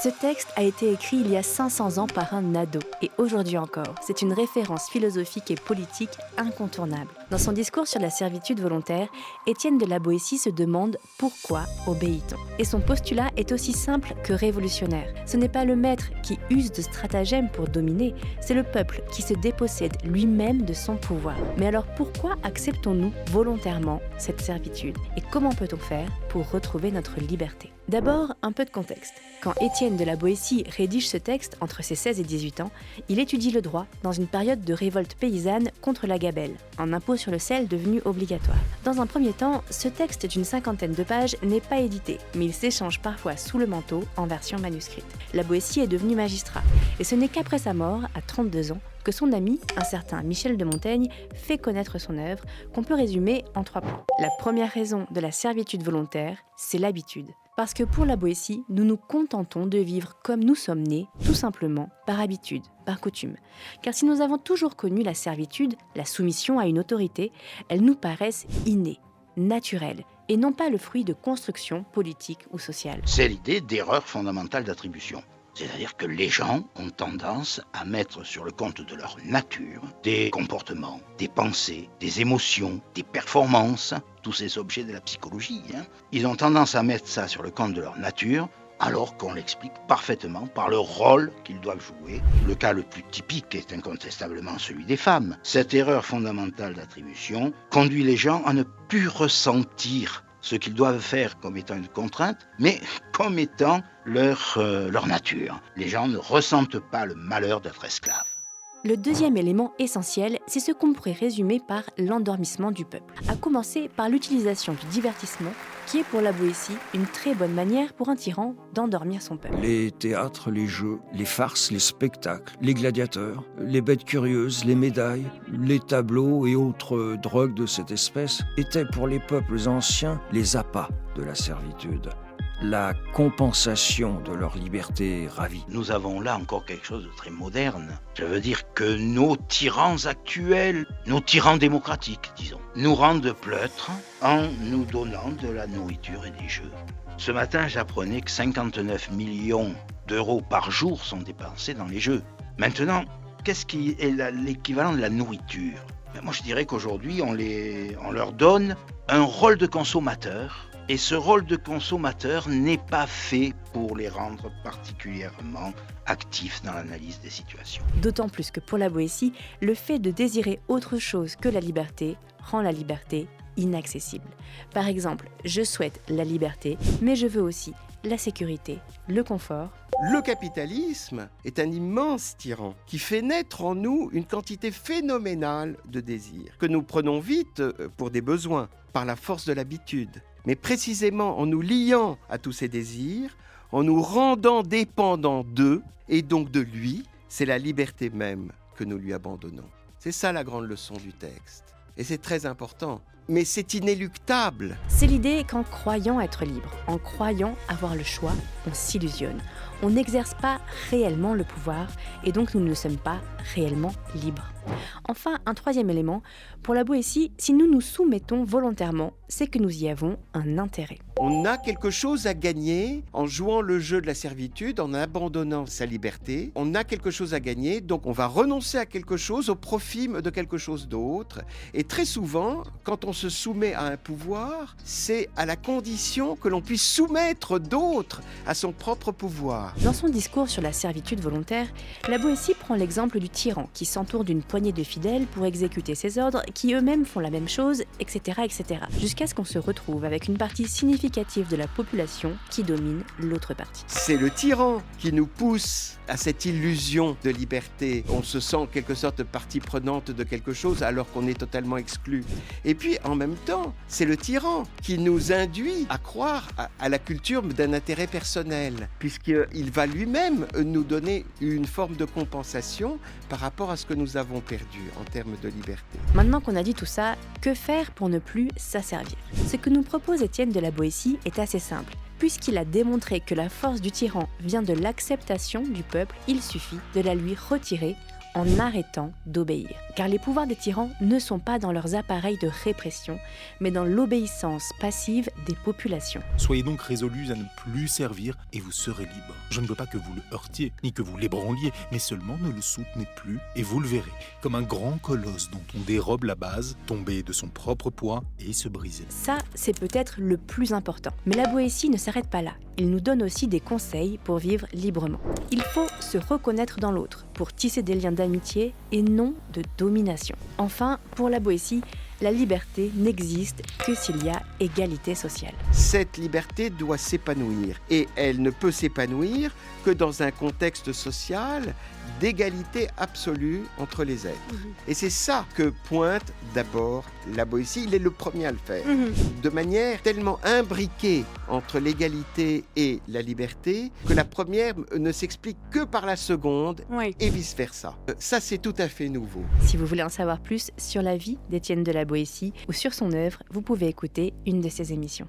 Ce texte a été écrit il y a 500 ans par un ado, et aujourd'hui encore, c'est une référence philosophique et politique incontournable. Dans son discours sur la servitude volontaire, Étienne de la Boétie se demande pourquoi obéit-on ? Et son postulat est aussi simple que révolutionnaire. Ce n'est pas le maître qui use de stratagèmes pour dominer, c'est le peuple qui se dépossède lui-même de son pouvoir. Mais alors pourquoi acceptons-nous volontairement cette servitude ? Et comment peut-on faire pour retrouver notre liberté ? D'abord, un peu de contexte. Quand Étienne de la Boétie rédige ce texte entre ses 16 et 18 ans, il étudie le droit dans une période de révolte paysanne contre la gabelle, un impôt sur le sel devenu obligatoire. Dans un premier temps, ce texte d'une 50aine de pages n'est pas édité, mais il s'échange parfois sous le manteau en version manuscrite. La Boétie est devenu magistrat, et ce n'est qu'après sa mort, à 32 ans, que son ami, un certain Michel de Montaigne, fait connaître son œuvre, qu'on peut résumer en 3 points. La première raison de la servitude volontaire, c'est l'habitude. Parce que pour la Boétie, nous nous contentons de vivre comme nous sommes nés, tout simplement par habitude, par coutume. Car si nous avons toujours connu la servitude, la soumission à une autorité, elles nous paraissent innées, naturelles, et non pas le fruit de constructions politiques ou sociales. C'est l'idée d'erreur fondamentale d'attribution. C'est-à-dire que les gens ont tendance à mettre sur le compte de leur nature des comportements, des pensées, des émotions, des performances, tous ces objets de la psychologie. Ils ont tendance à mettre ça sur le compte de leur nature, alors qu'on l'explique parfaitement par le rôle qu'ils doivent jouer. Le cas le plus typique est incontestablement celui des femmes. Cette erreur fondamentale d'attribution conduit les gens à ne plus ressentir ce qu'ils doivent faire comme étant une contrainte, mais comme étant leur nature. Les gens ne ressentent pas le malheur d'être esclaves. Le deuxième élément essentiel, c'est ce qu'on pourrait résumer par l'endormissement du peuple. À commencer par l'utilisation du divertissement, qui est pour la Boétie une très bonne manière pour un tyran d'endormir son peuple. Les théâtres, les jeux, les farces, les spectacles, les gladiateurs, les bêtes curieuses, les médailles, les tableaux et autres drogues de cette espèce étaient pour les peuples anciens les appâts de la servitude. La compensation de leur liberté ravie. Nous avons là encore quelque chose de très moderne. Ça veut dire que nos tyrans actuels, nos tyrans démocratiques, disons, nous rendent pleutres en nous donnant de la nourriture et des jeux. Ce matin, j'apprenais que 59 millions d'euros par jour sont dépensés dans les jeux. Maintenant, qu'est-ce qui est l'équivalent de la nourriture ? Moi, je dirais qu'aujourd'hui, on leur donne un rôle de consommateur. Et ce rôle de consommateur n'est pas fait pour les rendre particulièrement actifs dans l'analyse des situations. D'autant plus que pour la Boétie, le fait de désirer autre chose que la liberté rend la liberté inaccessible. Par exemple, je souhaite la liberté, mais je veux aussi la sécurité, le confort. Le capitalisme est un immense tyran qui fait naître en nous une quantité phénoménale de désirs, que nous prenons vite pour des besoins, par la force de l'habitude. Mais précisément en nous liant à tous ces désirs, en nous rendant dépendants d'eux et donc de lui, c'est la liberté même que nous lui abandonnons. C'est ça la grande leçon du texte. Et c'est très important. Mais c'est inéluctable. C'est l'idée qu'en croyant être libre, en croyant avoir le choix, on s'illusionne. On n'exerce pas réellement le pouvoir et donc nous ne sommes pas réellement libres. Enfin, un troisième élément, pour la Boétie, si nous nous soumettons volontairement, c'est que nous y avons un intérêt. On a quelque chose à gagner en jouant le jeu de la servitude, en abandonnant sa liberté. On a quelque chose à gagner, donc on va renoncer à quelque chose au profit de quelque chose d'autre. Et très souvent, quand on se soumet à un pouvoir, c'est à la condition que l'on puisse soumettre d'autres à son propre pouvoir. Dans son discours sur la servitude volontaire, la Boétie prend l'exemple du tyran qui s'entoure d'une poignée de fidèles pour exécuter ses ordres, qui eux-mêmes font la même chose, etc., etc. Jusqu'à ce qu'on se retrouve avec une partie significative de la population qui domine l'autre partie. C'est le tyran qui nous pousse à cette illusion de liberté. On se sent en quelque sorte partie prenante de quelque chose alors qu'on est totalement exclu. Et puis en même temps, c'est le tyran qui nous induit à croire à la culture d'un intérêt personnel, puisqu'il va lui-même nous donner une forme de compensation par rapport à ce que nous avons perdu en termes de liberté. Maintenant qu'on a dit tout ça, que faire pour ne plus s'asservir ? Ce que nous propose Étienne de la Boétie est assez simple. Puisqu'il a démontré que la force du tyran vient de l'acceptation du peuple, il suffit de la lui retirer en arrêtant d'obéir. Car les pouvoirs des tyrans ne sont pas dans leurs appareils de répression, mais dans l'obéissance passive des populations. Soyez donc résolus à ne plus servir et vous serez libre. Je ne veux pas que vous le heurtiez, ni que vous l'ébranliez, mais seulement ne le soutenez plus et vous le verrez, comme un grand colosse dont on dérobe la base, tomber de son propre poids et se briser. Ça, c'est peut-être le plus important. Mais la Boétie ne s'arrête pas là. Il nous donne aussi des conseils pour vivre librement. Il faut se reconnaître dans l'autre, pour tisser des liens d'amitié et non de domination. Enfin, pour la Boétie, la liberté n'existe que s'il y a égalité sociale. Cette liberté doit s'épanouir et elle ne peut s'épanouir que dans un contexte social d'égalité absolue entre les êtres. Et c'est ça que pointe d'abord la Boétie. Il est le premier à le faire. De manière tellement imbriquée entre l'égalité et la liberté que la première ne s'explique que par la seconde et vice-versa. Ça, c'est tout à fait nouveau. Si vous voulez en savoir plus sur la vie d'Étienne de la Boétie ou sur son œuvre, vous pouvez écouter une de ses émissions.